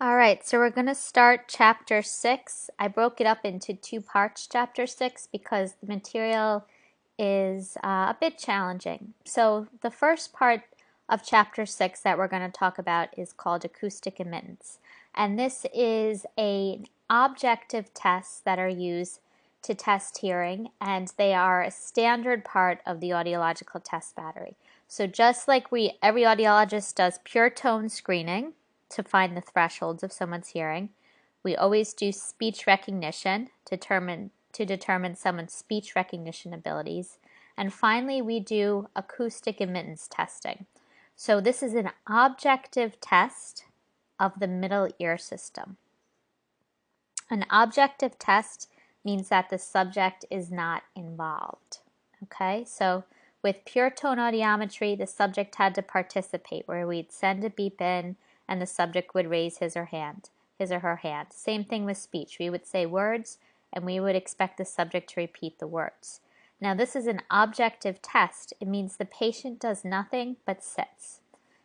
All right, so we're going to start chapter 6. I broke it up into two parts, chapter 6, because the material is a bit challenging. So the first part of chapter 6 that we're going to talk about is called acoustic immittance. And this is an objective tests that are used to test hearing, and they are a standard part of the audiological test battery. So just like every audiologist does pure tone screening to find the thresholds of someone's hearing, we always do speech recognition to determine someone's speech recognition abilities. And finally, we do acoustic immittance testing. So this is an objective test of the middle ear system. An objective test means that the subject is not involved. Okay, so with pure tone audiometry, the subject had to participate, where we'd send a beep in and the subject would raise his or her hand. Same thing with speech. We would say words and we would expect the subject to repeat the words. Now this is an objective test. It means the patient does nothing but sits.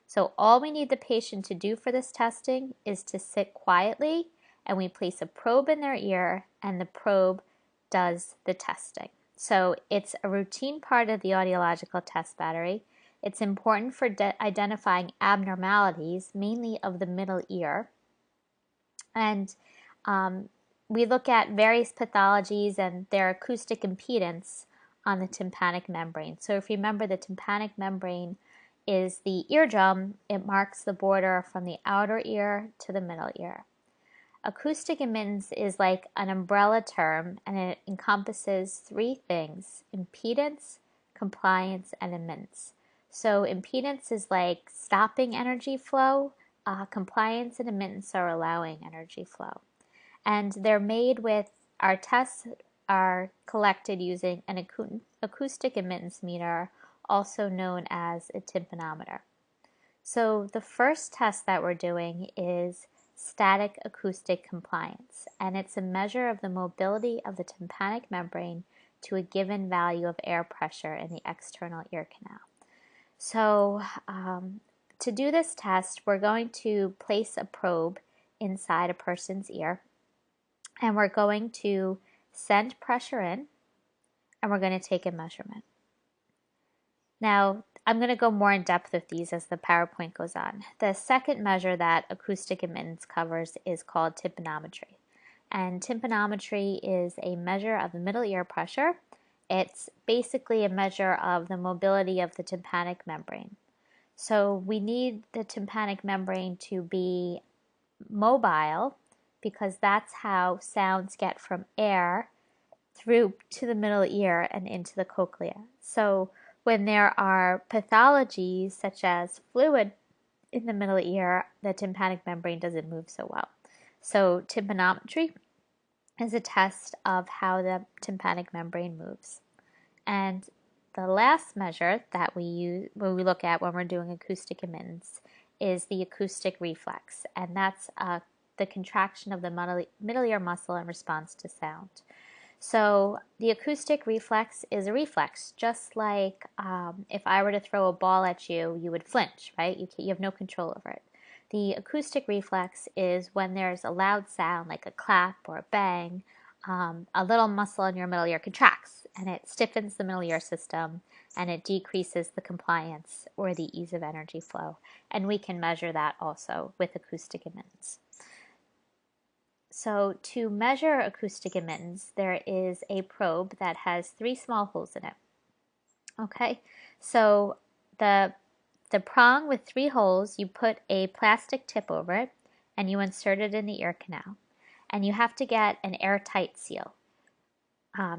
So all we need the patient to do for this testing is to sit quietly, and we place a probe in their ear and the probe does the testing. So it's a routine part of the audiological test battery. It's important for identifying abnormalities, mainly of the middle ear. And we look at various pathologies and their acoustic impedance on the tympanic membrane. So if you remember, the tympanic membrane is the eardrum. It marks the border from the outer ear to the middle ear. Acoustic immittance is like an umbrella term, and it encompasses three things: impedance, compliance, and immittance. So impedance is like stopping energy flow. Compliance and immittance are allowing energy flow. And they're made with, our tests are collected using an acoustic immittance meter, also known as a tympanometer. So the first test that we're doing is static acoustic compliance, and it's a measure of the mobility of the tympanic membrane to a given value of air pressure in the external ear canal. So to do this test, we're going to place a probe inside a person's ear, and we're going to send pressure in, and we're going to take a measurement. Now, I'm going to go more in depth with these as the PowerPoint goes on. The second measure that acoustic immittance covers is called tympanometry. And tympanometry is a measure of the middle ear pressure. It's basically a measure of the mobility of the tympanic membrane. So we need the tympanic membrane to be mobile, because that's how sounds get from air through to the middle ear and into the cochlea. So when there are pathologies such as fluid in the middle ear, the tympanic membrane doesn't move so well. So tympanometry is a test of how the tympanic membrane moves. And the last measure that we look at when we're doing acoustic immittance is the acoustic reflex, and that's the contraction of the middle ear muscle in response to sound. So the acoustic reflex is a reflex, just like if I were to throw a ball at you, you would flinch, right? You have no control over it. The acoustic reflex is when there's a loud sound like a clap or a bang, a little muscle in your middle ear contracts and it stiffens the middle ear system, and it decreases the compliance or the ease of energy flow. And we can measure that also with acoustic immittance. So to measure acoustic immittance, there is a probe that has 3 small holes in it. Okay, so the prong with 3 holes, you put a plastic tip over it and you insert it in the ear canal. And you have to get an airtight seal.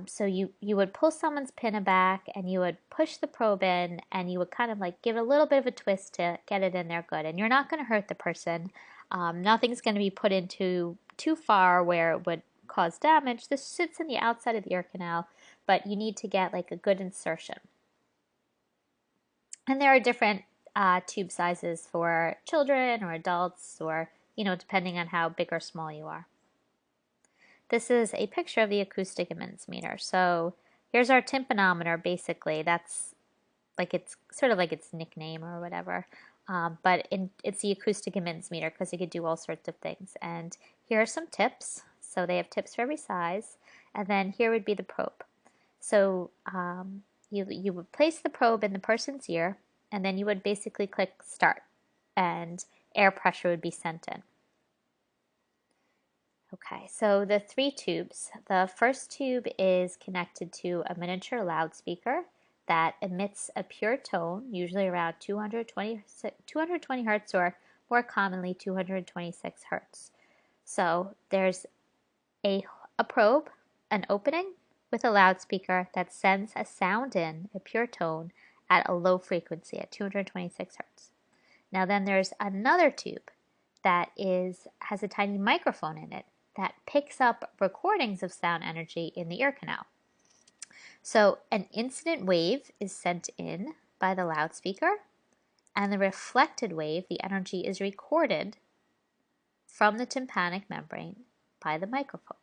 So you would pull someone's pinna back and you would push the probe in, and you would kind of like give it a little bit of a twist to get it in there good. And you're not going to hurt the person. Nothing's going to be put into too far where it would cause damage. This sits in the outside of the ear canal, but you need to get like a good insertion. And there are different tube sizes for children or adults, or depending on how big or small you are. This is a picture of the acoustic immittance meter. So here's our tympanometer. Basically, that's like, it's sort of like its nickname or whatever. but it's the acoustic immittance meter because it could do all sorts of things. And here are some tips. So they have tips for every size. And then here would be the probe. So you would place the probe in the person's ear, and then you would basically click start, and air pressure would be sent in. Okay, so the 3 tubes. The first tube is connected to a miniature loudspeaker that emits a pure tone, usually around 220 hertz, or more commonly 226 hertz. So there's a probe, an opening with a loudspeaker that sends a sound in, a pure tone, at a low frequency at 226 hertz. Now then there's another tube that has a tiny microphone in it that picks up recordings of sound energy in the ear canal. So an incident wave is sent in by the loudspeaker, and the reflected wave, the energy, is recorded from the tympanic membrane by the microphone.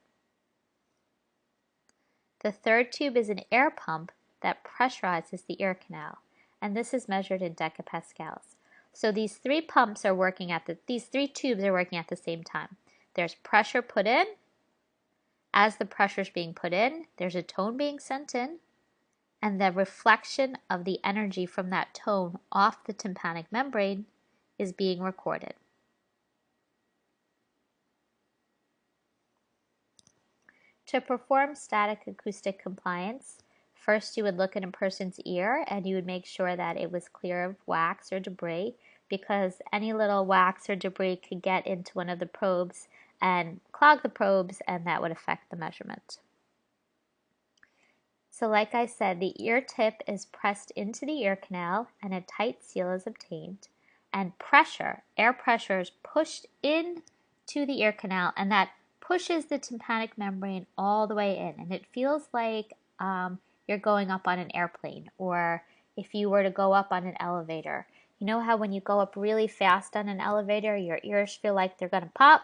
The third tube is an air pump that pressurizes the ear canal, and this is measured in decapascals. So these 3 tubes are working at the same time. There's pressure put in. As the pressure is being put in, there's a tone being sent in, and the reflection of the energy from that tone off the tympanic membrane is being recorded. To perform static acoustic compliance, first you would look in a person's ear and you would make sure that it was clear of wax or debris, because any little wax or debris could get into one of the probes and clog the probes, and that would affect the measurement. So like I said, the ear tip is pressed into the ear canal and a tight seal is obtained, and air pressure is pushed in to the ear canal, and that pushes the tympanic membrane all the way in, and it feels like you're going up on an airplane, or if you were to go up on an elevator. You know how when you go up really fast on an elevator, your ears feel like they're going to pop?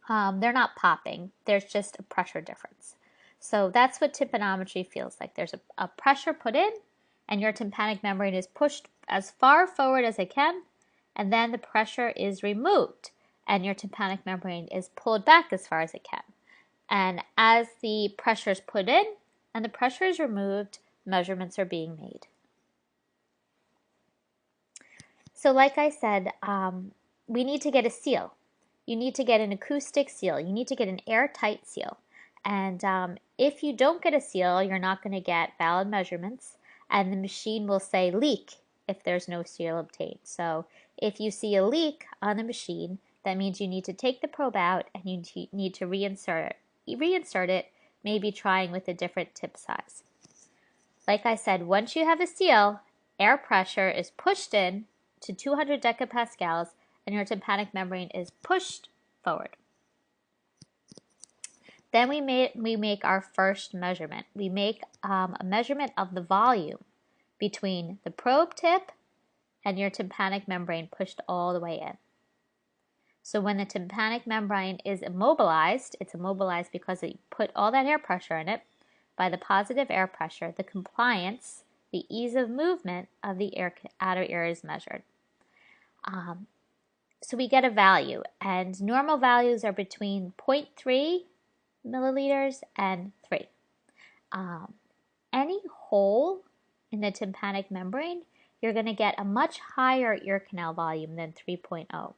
They're not popping, there's just a pressure difference. So that's what tympanometry feels like. There's a pressure put in, and your tympanic membrane is pushed as far forward as it can, and then the pressure is removed, and your tympanic membrane is pulled back as far as it can. And as the pressure is put in and the pressure is removed, measurements are being made. So like I said, we need to get a seal. You need to get an acoustic seal. You need to get an airtight seal. And if you don't get a seal, you're not going to get valid measurements, and the machine will say leak if there's no seal obtained. So if you see a leak on the machine, that means you need to take the probe out and you need to reinsert it, maybe trying with a different tip size. Like I said, once you have a seal, air pressure is pushed in to 200 decapascals, and your tympanic membrane is pushed forward. Then we make our first measurement. We make a measurement of the volume between the probe tip and your tympanic membrane pushed all the way in. So when the tympanic membrane is immobilized, it's immobilized because it put all that air pressure in it. By the positive air pressure, the compliance, the ease of movement of the outer ear is measured. So we get a value, and normal values are between 0.3 milliliters and 3. Any hole in the tympanic membrane, you're going to get a much higher ear canal volume than 3.0.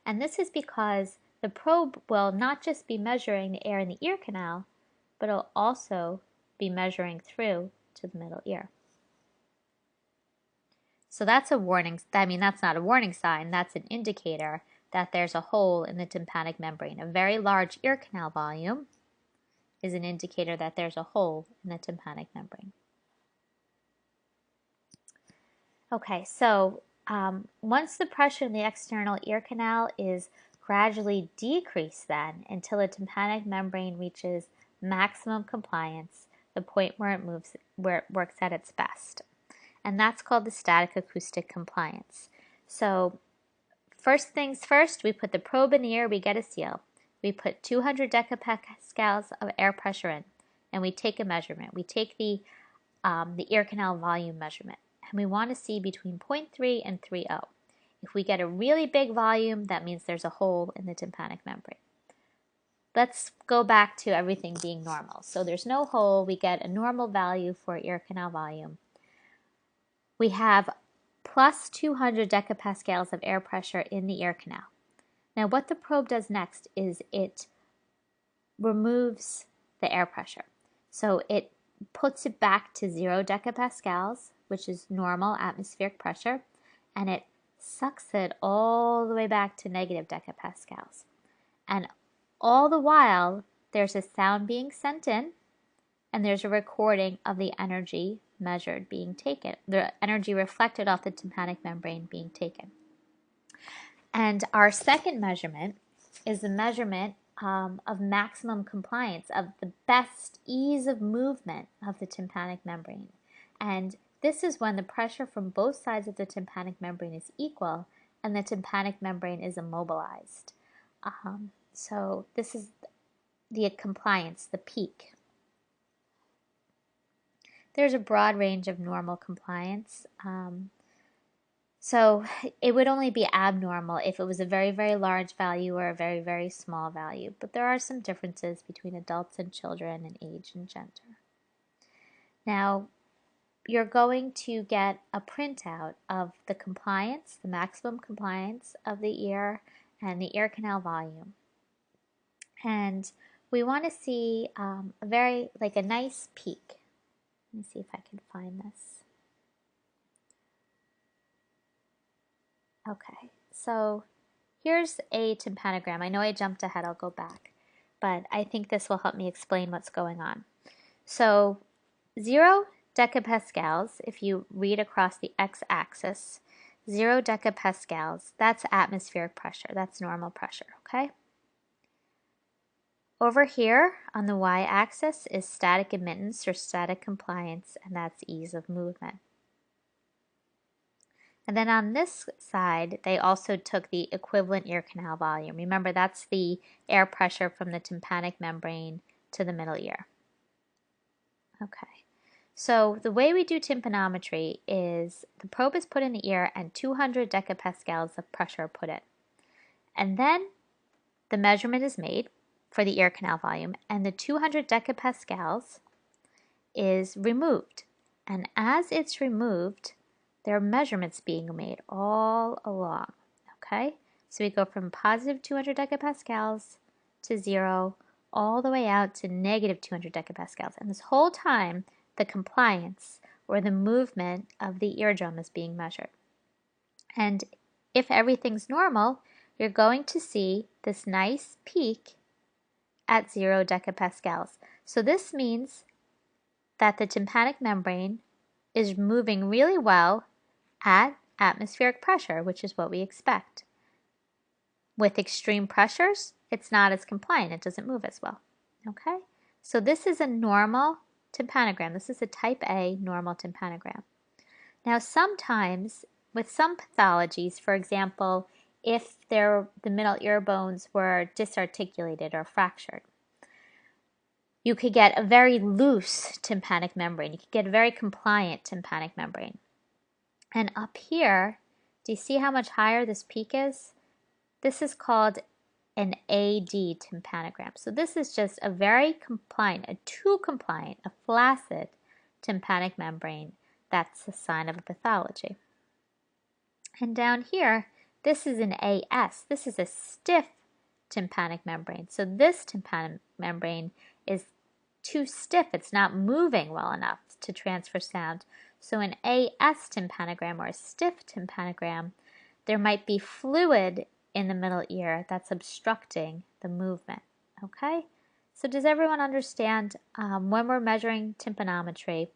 And this is because the probe will not just be measuring the air in the ear canal, but it'll also be measuring through to the middle ear. So that's a warning. That's not a warning sign, that's an indicator that there's a hole in the tympanic membrane. A very large ear canal volume is an indicator that there's a hole in the tympanic membrane. Okay, so once the pressure in the external ear canal is gradually decreased then until the tympanic membrane reaches maximum compliance, the point where it works at its best. And that's called the static acoustic compliance. So first things first, we put the probe in the ear, we get a seal. We put 200 decapascals of air pressure in, and we take a measurement. We take the ear canal volume measurement. and we want to see between 0.3 and 3.0. If we get a really big volume, that means there's a hole in the tympanic membrane. Let's go back to everything being normal. So there's no hole. We get a normal value for ear canal volume. We have plus 200 decapascals of air pressure in the ear canal. Now what the probe does next is it removes the air pressure. So it puts it back to 0 decapascals, which is normal atmospheric pressure, and it sucks it all the way back to negative decapascals. And all the while, there's a sound being sent in, and there's a recording of the energy measured being taken, the energy reflected off the tympanic membrane being taken. And our second measurement is the measurement of maximum compliance, of the best ease of movement of the tympanic membrane. And this is when the pressure from both sides of the tympanic membrane is equal and the tympanic membrane is immobilized. So this is the compliance, the peak. There's a broad range of normal compliance. So it would only be abnormal if it was a very, very large value or a very, very small value. But there are some differences between adults and children in age and gender. Now, you're going to get a printout of the compliance, the maximum compliance of the ear and the ear canal volume. And we want to see a nice peak. Let me see if I can find this. Okay, so here's a tympanogram. I know I jumped ahead, I'll go back, but I think this will help me explain what's going on. So 0 decapascals, if you read across the x-axis, 0 decapascals, that's atmospheric pressure, that's normal pressure, okay? Over here on the y-axis is static immittance or static compliance, and that's ease of movement. And then on this side, they also took the equivalent ear canal volume. Remember, that's the air pressure from the tympanic membrane to the middle ear. Okay, so the way we do tympanometry is the probe is put in the ear and 200 decapascals of pressure put in. And then the measurement is made for the ear canal volume, and the 200 decapascals is removed. And as it's removed, there are measurements being made all along, okay? So we go from positive 200 decapascals to 0, all the way out to negative 200 decapascals. And this whole time, the compliance, or the movement of the eardrum is being measured. And if everything's normal, you're going to see this nice peak at 0 decapascals. So this means that the tympanic membrane is moving really well at atmospheric pressure, which is what we expect. With extreme pressures, it's not as compliant, it doesn't move as well. Okay, so this is a normal tympanogram. This is a type A normal tympanogram. Now sometimes with some pathologies, for example, if the middle ear bones were disarticulated or fractured, you could get a very loose tympanic membrane. You could get a very compliant tympanic membrane. And up here, do you see how much higher this peak is? This is called an AD tympanogram. So this is just a very compliant, a too compliant, a flaccid tympanic membrane. That's a sign of a pathology. And down here, this is an AS. This is a stiff tympanic membrane. So this tympanic membrane is too stiff. It's not moving well enough to transfer sound. So an AS tympanogram, or a stiff tympanogram, there might be fluid in the middle ear that's obstructing the movement. Okay? So does everyone understand when we're measuring tympanometry,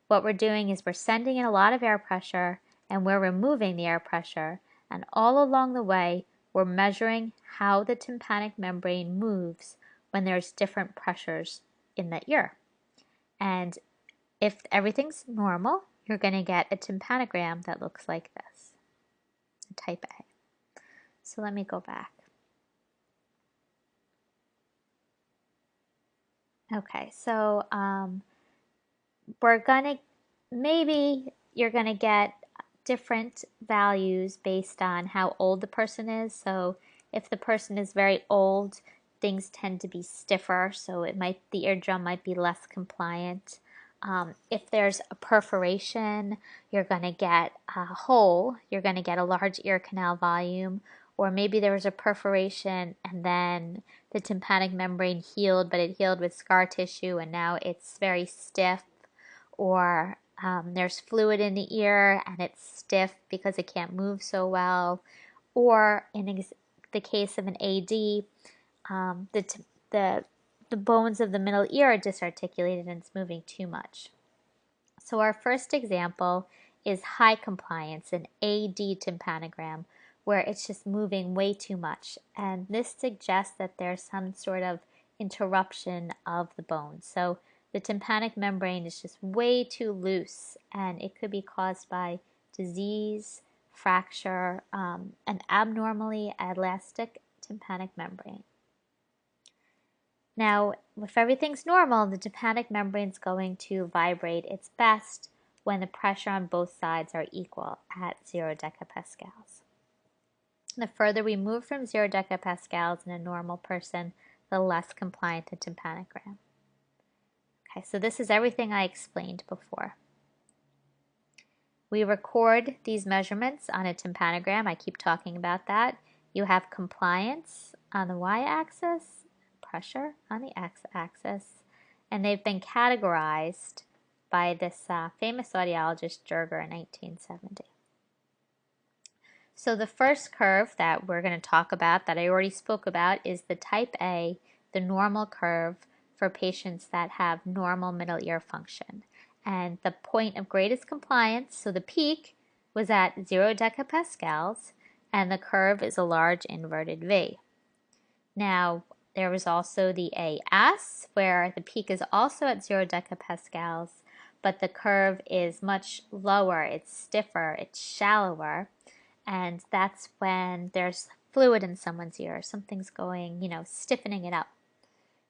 what we're doing is we're sending in a lot of air pressure and we're removing the air pressure, and all along the way we're measuring how the tympanic membrane moves when there's different pressures in the ear. And if everything's normal, you're going to get a tympanogram that looks like this, type A. So let me go back. Okay, so we're going to maybe you're going to get different values based on how old the person is. So if the person is very old, things tend to be stiffer, so the eardrum might be less compliant. If there's a perforation, you're going to get a hole, you're going to get a large ear canal volume, or maybe there was a perforation and then the tympanic membrane healed, but it healed with scar tissue and now it's very stiff, or there's fluid in the ear and it's stiff because it can't move so well, or in the case of an AD, the bones of the middle ear are disarticulated and it's moving too much. So our first example is high compliance, an AD tympanogram, where it's just moving way too much. And this suggests that there's some sort of interruption of the bone. So the tympanic membrane is just way too loose, and it could be caused by disease, fracture, an abnormally elastic tympanic membrane. Now, if everything's normal, the tympanic membrane is going to vibrate its best when the pressure on both sides are equal at 0 decapascals. The further we move from 0 decapascals in a normal person, the less compliant the tympanogram. Okay, so this is everything I explained before. We record these measurements on a tympanogram. I keep talking about that. You have compliance on the y-axis, pressure on the x-axis, and they've been categorized by this famous audiologist Jerger in 1970. So the first curve that we're going to talk about, that I already spoke about, is the type A, the normal curve for patients that have normal middle ear function. And the point of greatest compliance, so the peak, was at 0 decapascals, and the curve is a large inverted V. Now, there was also the AS, where the peak is also at 0 decapascals, but the curve is much lower, it's stiffer, it's shallower, and that's when there's fluid in someone's ear, something's going, stiffening it up.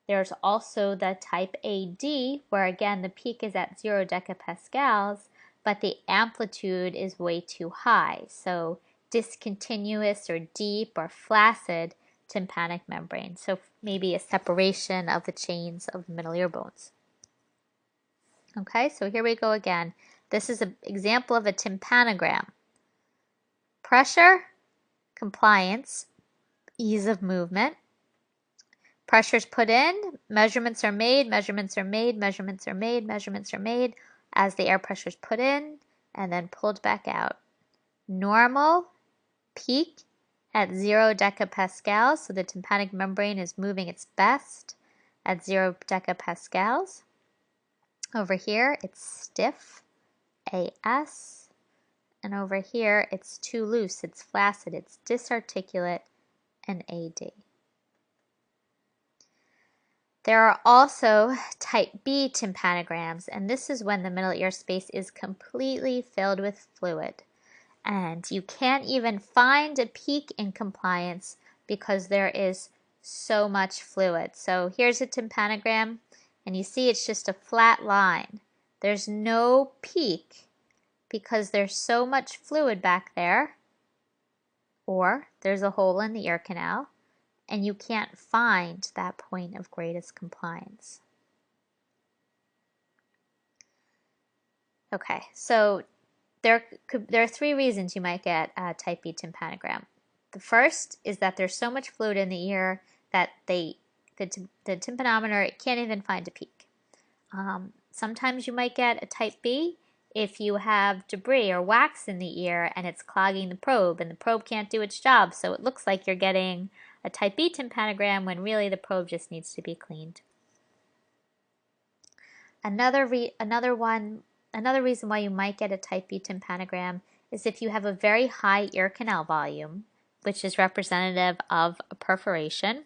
There's also the type AD, where again the peak is at 0 decapascals, but the amplitude is way too high, so discontinuous or deep or flaccid tympanic membrane, so maybe a separation of the chains of the middle ear bones. Okay, so here we go again. This is an example of a tympanogram. Pressure, compliance, ease of movement. Pressure's put in, measurements are made, measurements are made, measurements are made, measurements are made as the air pressure's put in and then pulled back out. Normal, peak at 0 decapascals, so the tympanic membrane is moving its best at 0 decapascals. Over here, it's stiff, AS, and over here, it's too loose, it's flaccid, it's disarticulate, and AD. There are also type B tympanograms, and this is when the middle ear space is completely filled with fluid. And you can't even find a peak in compliance because there is so much fluid. So here's a tympanogram, and you see it's just a flat line. There's no peak because there's so much fluid back there, or there's a hole in the ear canal, and you can't find that point of greatest compliance. Okay, so there are three reasons you might get a type B tympanogram. The first is that there's so much fluid in the ear that the tympanometer can't even find a peak. Sometimes you might get a type B if you have debris or wax in the ear and it's clogging the probe, and the probe can't do its job, so it looks like you're getting a type B tympanogram when really the probe just needs to be cleaned. Another reason why you might get a type B tympanogram is if you have a very high ear canal volume, which is representative of a perforation.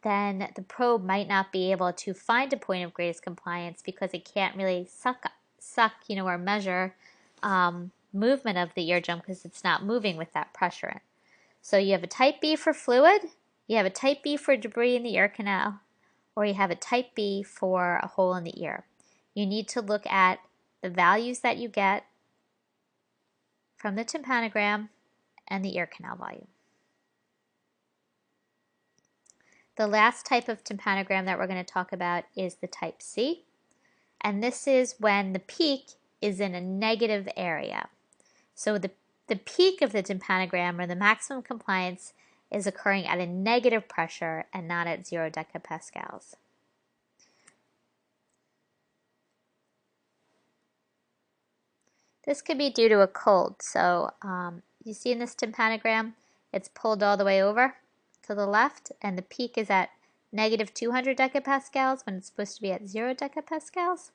Then the probe might not be able to find a point of greatest compliance because it can't really suck, or measure movement of the eardrum because it's not moving with that pressure in. So you have a type B for fluid, you have a type B for debris in the ear canal, or you have a type B for a hole in the ear. You need to look at the values that you get from the tympanogram and the ear canal volume. The last type of tympanogram that we're going to talk about is the type C, and this is when the peak is in a negative area. So the peak of the tympanogram, or the maximum compliance, is occurring at a negative pressure and not at 0 decapascals. This could be due to a cold. So you see in this tympanogram, it's pulled all the way over to the left, and the peak is at negative 200 decapascals when it's supposed to be at 0 decapascals.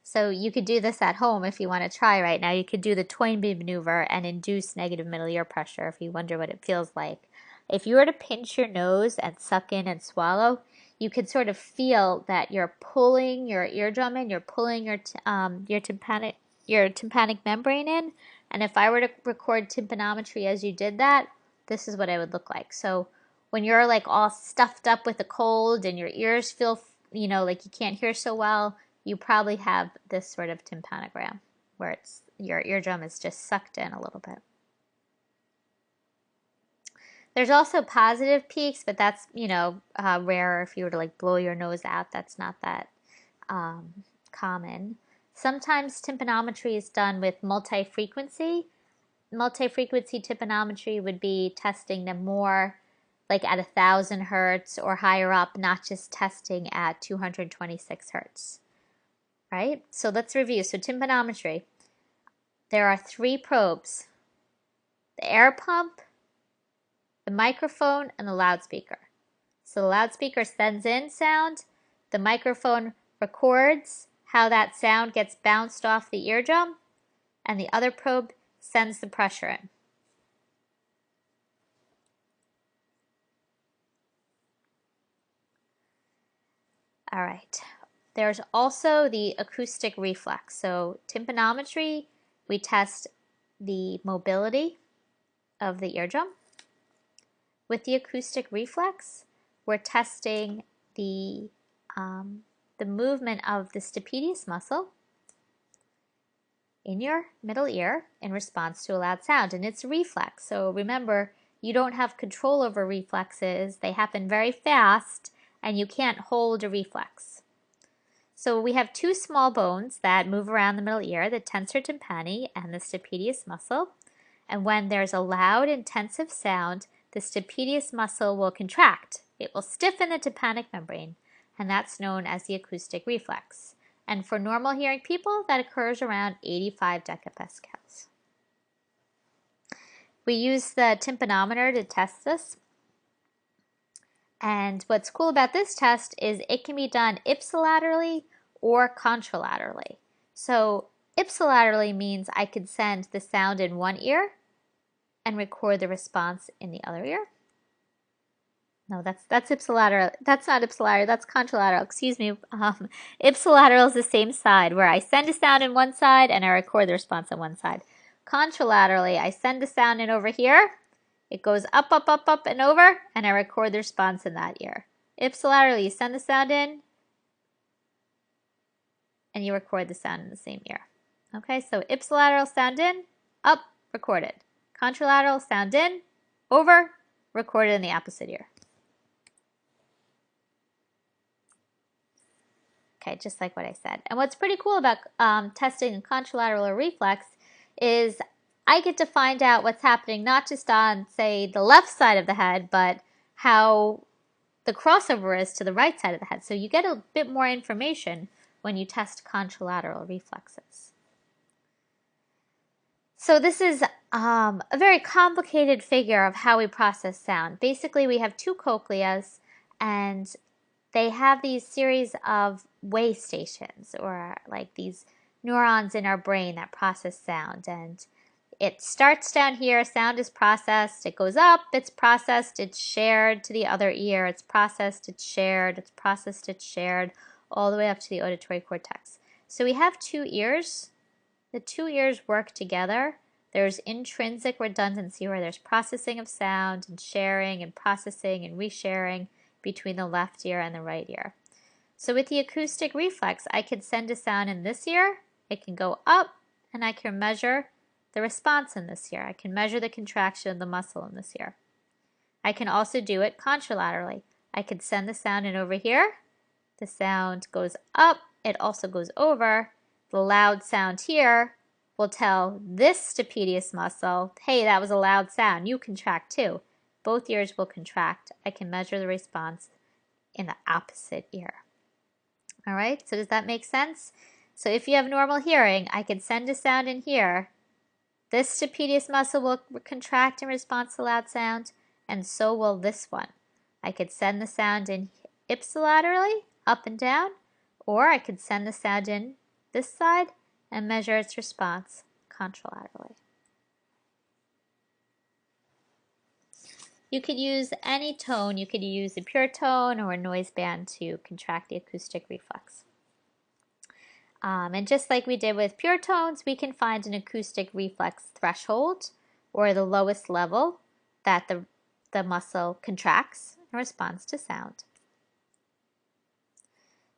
So you could do this at home if you want to try right now. You could do the Toynbee maneuver and induce negative middle ear pressure if you wonder what it feels like. If you were to pinch your nose and suck in and swallow, you could sort of feel that you're pulling your eardrum in, you're pulling your tympanic membrane in. And if I were to record tympanometry as you did that, this is what it would look like. So when you're like all stuffed up with a cold and your ears feel, like you can't hear so well, you probably have this sort of tympanogram where it's your eardrum is just sucked in a little bit. There's also positive peaks, but that's, rare. If you were to like blow your nose out, that's not that common. Sometimes tympanometry is done with multifrequency. Multifrequency tympanometry would be testing them more like at 1,000 hertz or higher up, not just testing at 226 hertz. Right? So let's review. So tympanometry, there are 3 probes: the air pump, the microphone, and the loudspeaker. So the loudspeaker sends in sound, the microphone records how that sound gets bounced off the eardrum, and the other probe sends the pressure in. All right. There's also the acoustic reflex. So tympanometry, we test the mobility of the eardrum. With the acoustic reflex, we're testing the movement of the stapedius muscle in your middle ear in response to a loud sound, and it's reflex. So remember, you don't have control over reflexes. They happen very fast, and you can't hold a reflex. So we have 2 small bones that move around the middle ear, the tensor tympani and the stapedius muscle. And when there's a loud, intensive sound, the stapedius muscle will contract. It will stiffen the tympanic membrane, and that's known as the acoustic reflex. And for normal hearing people, that occurs around 85 decapascals. We use the tympanometer to test this. And what's cool about this test is it can be done ipsilaterally or contralaterally. So ipsilaterally means I could send the sound in one ear and record the response in the other ear. No, that's ipsilateral. That's not ipsilateral, that's contralateral. Excuse me. Ipsilateral is the same side, where I send a sound in one side and I record the response on one side. Contralaterally, I send the sound in over here. It goes up, up, up, up, and over, and I record the response in that ear. Ipsilaterally, you send the sound in, and you record the sound in the same ear. Okay, so ipsilateral, sound in, up, recorded. Contralateral, sound in, over, recorded in the opposite ear. Okay, just like what I said. And what's pretty cool about testing a contralateral or reflex is I get to find out what's happening not just on, say, the left side of the head, but how the crossover is to the right side of the head. So you get a bit more information when you test contralateral reflexes. So this is a very complicated figure of how we process sound. Basically, we have 2 cochleas, and they have these series of way stations, or like these neurons in our brain that process sound. And it starts down here, sound is processed, it goes up, it's processed, it's shared to the other ear, it's processed, it's shared, it's processed, it's shared, all the way up to the auditory cortex. So we have 2 ears. The 2 ears work together. There's intrinsic redundancy, where there's processing of sound and sharing and processing and resharing between the left ear and the right ear. So with the acoustic reflex, I can send a sound in this ear, it can go up, and I can measure the response in this ear. I can measure the contraction of the muscle in this ear. I can also do it contralaterally. I could send the sound in over here. The sound goes up. It also goes over. The loud sound here will tell this stapedius muscle, hey, that was a loud sound. You contract too. Both ears will contract. I can measure the response in the opposite ear. All right, so does that make sense? So if you have normal hearing, I can send a sound in here. This stapedius muscle will contract in response to loud sound, and so will this one. I could send the sound in ipsilaterally, up and down, or I could send the sound in this side and measure its response contralaterally. You could use any tone. You could use a pure tone or a noise band to contract the acoustic reflex. And just like we did with pure tones, we can find an acoustic reflex threshold, or the lowest level that the muscle contracts in response to sound.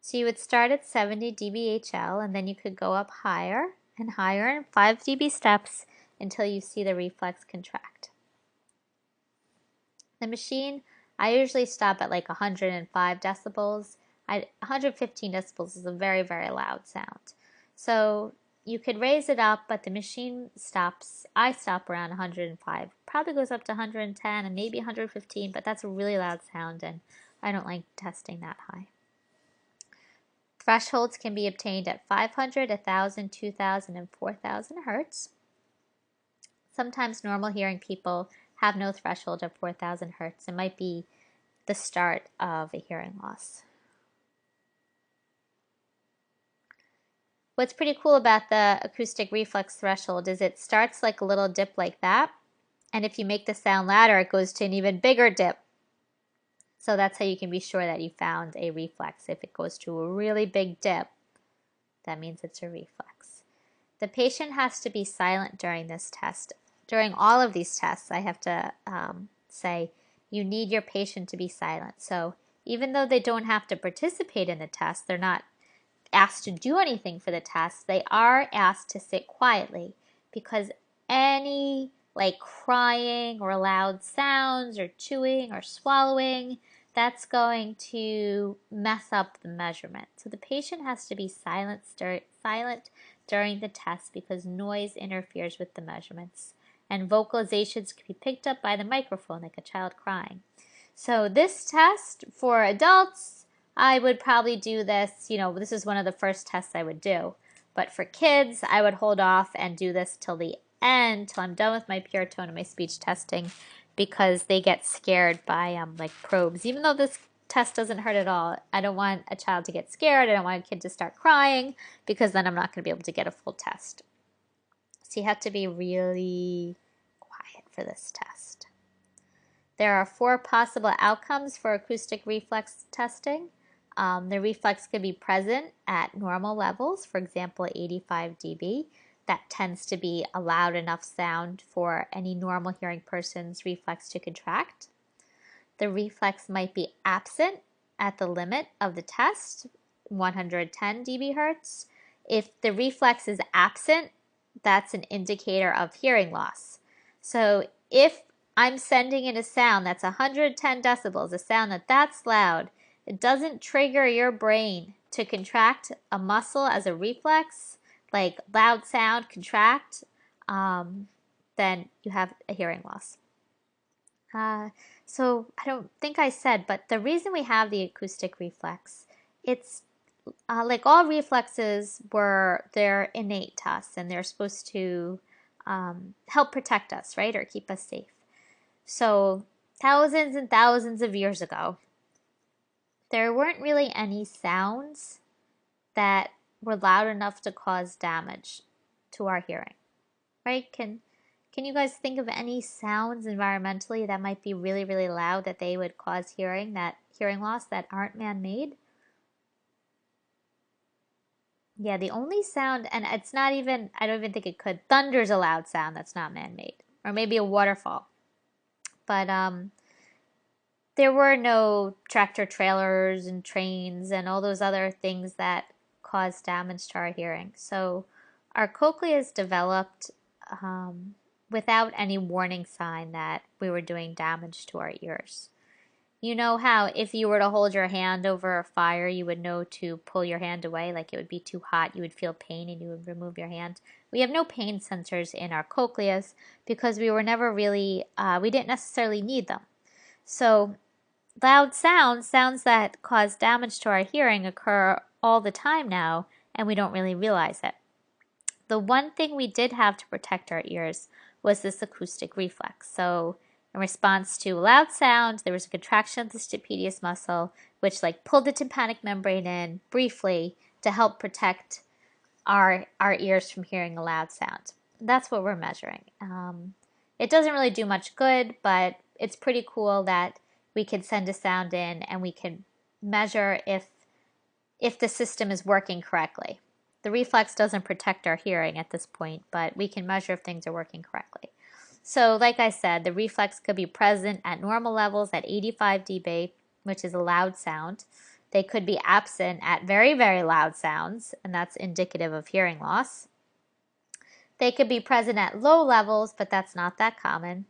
So you would start at 70 dBHL, and then you could go up higher and higher in 5 dB steps until you see the reflex contract. The machine, I usually stop at like 105 decibels. 115 decibels is a very, very loud sound. So you could raise it up, but the machine stops. I stop around 105. Probably goes up to 110 and maybe 115, but that's a really loud sound, and I don't like testing that high. Thresholds can be obtained at 500, 1,000, 2,000, and 4,000 hertz. Sometimes normal hearing people have no threshold of 4,000 hertz. It might be the start of a hearing loss. What's pretty cool about the acoustic reflex threshold is it starts like a little dip like that, and if you make the sound louder, it goes to an even bigger dip. So that's how you can be sure that you found a reflex. If it goes to a really big dip, that means it's a reflex. The patient has to be silent during this test. During all of these tests, I have to say you need your patient to be silent. So even though they don't have to participate in the test, they're not asked to do anything for the test, they are asked to sit quietly, because any like crying or loud sounds or chewing or swallowing, that's going to mess up the measurement. So the patient has to be silent during the test because noise interferes with the measurements. And vocalizations can be picked up by the microphone like a child crying. So this test for adults, I would probably do this, this is one of the first tests I would do. But for kids, I would hold off and do this till the end, till I'm done with my pure tone and my speech testing, because they get scared by like probes. Even though this test doesn't hurt at all, I don't want a child to get scared. I don't want a kid to start crying, because then I'm not going to be able to get a full test. So you have to be really quiet for this test. There are 4 possible outcomes for acoustic reflex testing. The reflex could be present at normal levels, for example, 85 dB. That tends to be a loud enough sound for any normal hearing person's reflex to contract. The reflex might be absent at the limit of the test, 110 dB hertz. If the reflex is absent, that's an indicator of hearing loss. So if I'm sending in a sound that's 110 decibels, a sound that's loud, it doesn't trigger your brain to contract a muscle as a reflex, like loud sound, contract, then you have a hearing loss. So I don't think I said, but the reason we have the acoustic reflex, it's like all reflexes they're innate to us, and they're supposed to help protect us, right, or keep us safe. So thousands and thousands of years ago, there weren't really any sounds that were loud enough to cause damage to our hearing, right? Can you guys think of any sounds environmentally that might be really, really loud that they would cause hearing loss that aren't man-made? Yeah, the only sound, and it's not even, I don't even think it could, thunder's a loud sound that's not man-made, or maybe a waterfall. But there were no tractor trailers and trains and all those other things that cause damage to our hearing. So our cochleas developed without any warning sign that we were doing damage to our ears. You know how if you were to hold your hand over a fire, you would know to pull your hand away, like it would be too hot, you would feel pain and you would remove your hand. We have no pain sensors in our cochleas because we were never really, we didn't necessarily need them. So loud sounds that cause damage to our hearing occur all the time now, and we don't really realize it. The one thing we did have to protect our ears was this acoustic reflex. So in response to loud sound, there was a contraction of the stapedius muscle, which pulled the tympanic membrane in briefly to help protect our ears from hearing a loud sound. That's what we're measuring. It doesn't really do much good, but it's pretty cool that we can send a sound in and we can measure if the system is working correctly. The reflex doesn't protect our hearing at this point, but we can measure if things are working correctly. So like I said, the reflex could be present at normal levels at 85 dB, which is a loud sound. They could be absent at very, very loud sounds, and that's indicative of hearing loss. They could be present at low levels, but that's not that common.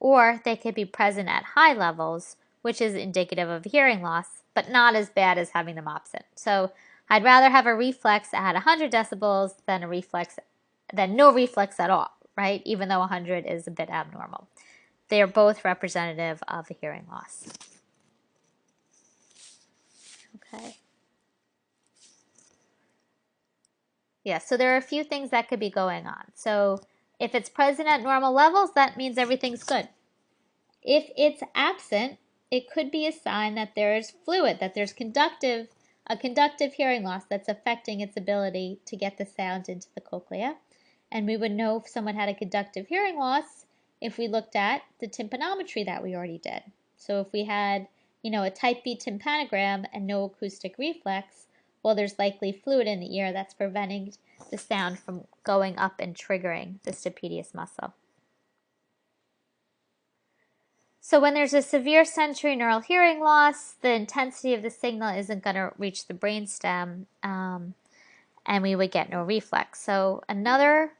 Or they could be present at high levels, which is indicative of hearing loss, but not as bad as having them absent. So I'd rather have a reflex at 100 decibels than no reflex at all, right? Even though 100 is a bit abnormal. They are both representative of a hearing loss. Okay. Yeah, so there are a few things that could be going on. So if it's present at normal levels, that means everything's good. If it's absent, it could be a sign that there's fluid, that there's a conductive hearing loss that's affecting its ability to get the sound into the cochlea. And we would know if someone had a conductive hearing loss if we looked at the tympanometry that we already did. So if we had, a type B tympanogram and no acoustic reflex, well, there's likely fluid in the ear that's preventing the sound from going up and triggering the stapedius muscle. So when there's a severe sensorineural hearing loss, the intensity of the signal isn't going to reach the brainstem, and we would get no reflex. So another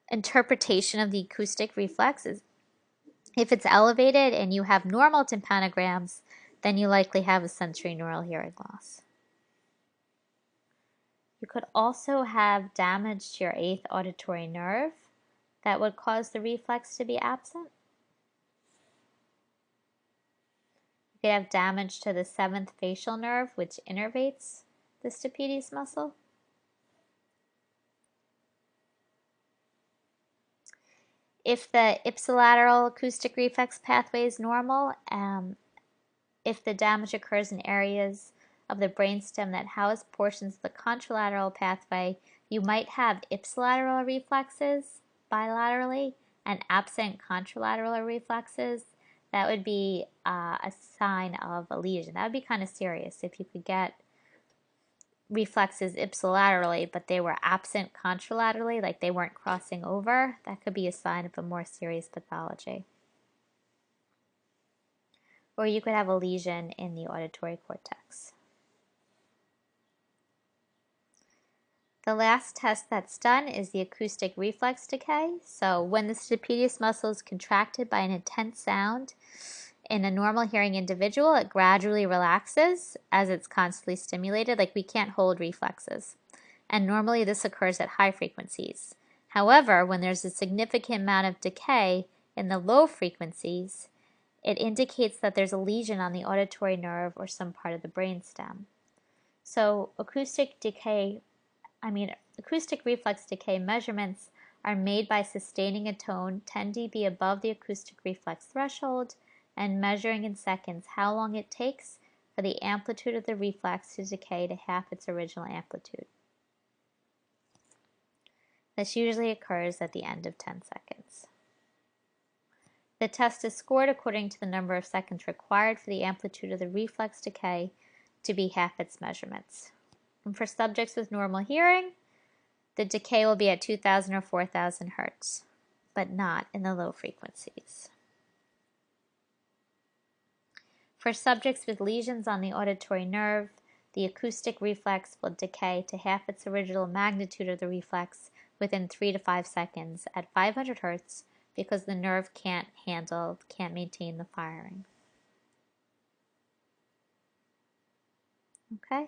interpretation of the acoustic reflex is if it's elevated and you have normal tympanograms, then you likely have a sensorineural hearing loss. You could also have damage to your 8th auditory nerve that would cause the reflex to be absent. You could have damage to the 7th facial nerve, which innervates the stapedius muscle. If the ipsilateral acoustic reflex pathway is normal, if the damage occurs in areas of the brainstem that house portions of the contralateral pathway, you might have ipsilateral reflexes bilaterally and absent contralateral reflexes. That would be a sign of a lesion. That would be kind of serious if you could get reflexes ipsilaterally, but they were absent contralaterally, like they weren't crossing over. That could be a sign of a more serious pathology. Or you could have a lesion in the auditory cortex. The last test that's done is the acoustic reflex decay. So when the stapedius muscle is contracted by an intense sound in a normal hearing individual, it gradually relaxes as it's constantly stimulated. Like we can't hold reflexes. And normally this occurs at high frequencies. However, when there's a significant amount of decay in the low frequencies, it indicates that there's a lesion on the auditory nerve or some part of the brainstem. So acoustic reflex decay measurements are made by sustaining a tone 10 dB above the acoustic reflex threshold and measuring in seconds how long it takes for the amplitude of the reflex to decay to half its original amplitude. This usually occurs at the end of 10 seconds. The test is scored according to the number of seconds required for the amplitude of the reflex decay to be half its measurements. And for subjects with normal hearing, the decay will be at 2,000 or 4,000 hertz, but not in the low frequencies. For subjects with lesions on the auditory nerve, the acoustic reflex will decay to half its original magnitude of the reflex within 3 to 5 seconds at 500 hertz because the nerve can't maintain the firing. Okay?